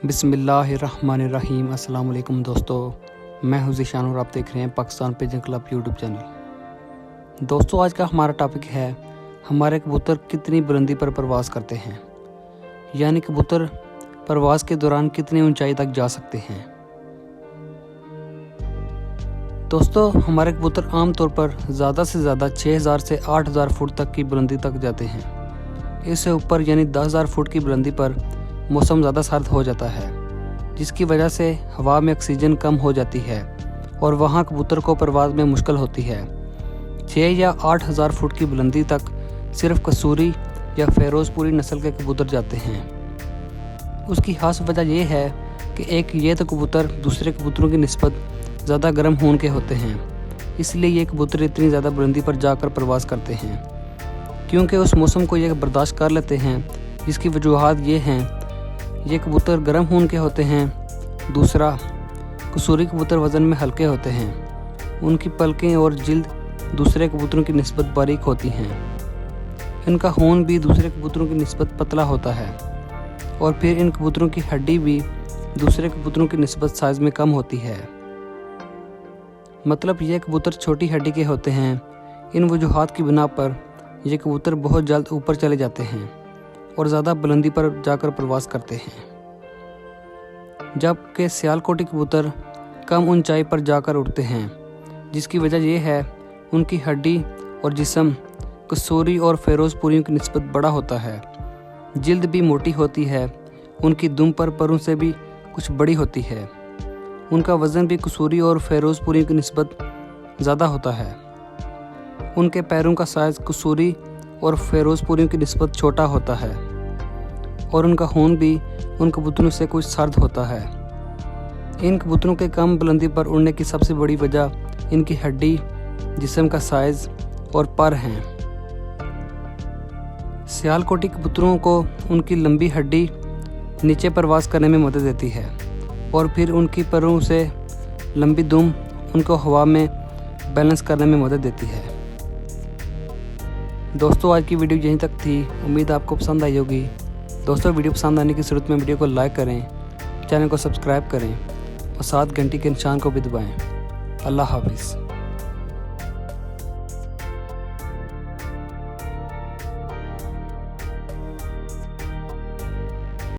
बिस्मिल्लाहिर्रहमानिर्रहीम। अस्सलाम वालेकुम दोस्तों, मैं हूं ज़ीशान और आप देख रहे हैं Pakistan pigeon club YouTube channel. दोस्तों, आज का हमारा टॉपिक है हमारे कबूतर कितनी बुलंदी पर परवाज़ करते हैं, यानी कबूतर परवाज़ के दौरान कितनी ऊंचाई तक जा सकते हैं। दोस्तों, हमारे कबूतर आम तौर पर ज़्यादा से ज़्यादा 6000 से 8000 फुट तक की बुलंदी तक जाते हैं। इससे ऊपर यानी 10000 फुट की बुलंदी पर मौसम ज़्यादा सर्द हो जाता है, जिसकी वजह से हवा में ऑक्सीजन कम हो जाती है और वहाँ कबूतर को परवाज़ में मुश्किल होती है। 6 या 8000 फुट की बुलंदी तक सिर्फ कसूरी या फ़ेरोज़पुरी नस्ल के कबूतर जाते हैं। उसकी खास वजह यह है कि एक ये तो कबूतर दूसरे कबूतरों की निस्बत ज़्यादा गर्म खून के होते हैं, इसलिए ये कबूतर इतनी ज़्यादा बुलंदी पर जाकर परवाज़ करते हैं, क्योंकि उस मौसम को ये बर्दाश्त कर लेते हैं। जिसकी वजूहात ये हैं, ये कबूतर गर्म खून के होते हैं। दूसरा, कसूरी कबूतर वज़न में हल्के होते हैं। उनकी पलकें और जिल्द दूसरे कबूतरों की निस्बत बारीक होती हैं। इनका खून भी दूसरे कबूतरों की निस्बत पतला होता है और फिर इन कबूतरों की हड्डी भी दूसरे कबूतरों की निस्बत साइज़ में कम होती है। मतलब ये कबूतर छोटी हड्डी के होते हैं। इन वजूहात की बिना पर ये कबूतर बहुत जल्द ऊपर चले जाते हैं और ज़्यादा बुलंदी पर जाकर प्रवास करते हैं, जबकि सियालकोटी कबूतर कम ऊंचाई पर जाकर उड़ते हैं। जिसकी वजह यह है उनकी हड्डी और जिस्म कसूरी और फ़ेरोज़पुरियों की निस्बत बड़ा होता है। जिल्द भी मोटी होती है। उनकी दुम पर परों से भी कुछ बड़ी होती है। उनका वज़न भी कसूरी और फ़ेरोज़पुरियों की निस्बत ज़्यादा होता है। उनके पैरों का साइज़ कसूरी और फ़ेरोज़पुरियों की निस्बत छोटा होता है और उनका खून भी उन कबूतरों से कुछ सर्द होता है। इन कबूतरों के कम बुलंदी पर उड़ने की सबसे बड़ी वजह इनकी हड्डी, जिस्म का साइज़ और पर हैं। सियालकोटी कबूतरों को उनकी लंबी हड्डी नीचे परवास करने में मदद देती है और फिर उनकी परों से लंबी दुम उनको हवा में बैलेंस करने में मदद देती है। दोस्तों, आज की वीडियो यहीं तक थी। उम्मीद आपको पसंद आई होगी। दोस्तों, वीडियो पसंद आने की सूरत में वीडियो को लाइक करें, चैनल को सब्सक्राइब करें और साथ घंटी के निशान को भी दबाएं। अल्लाह हाफिज़।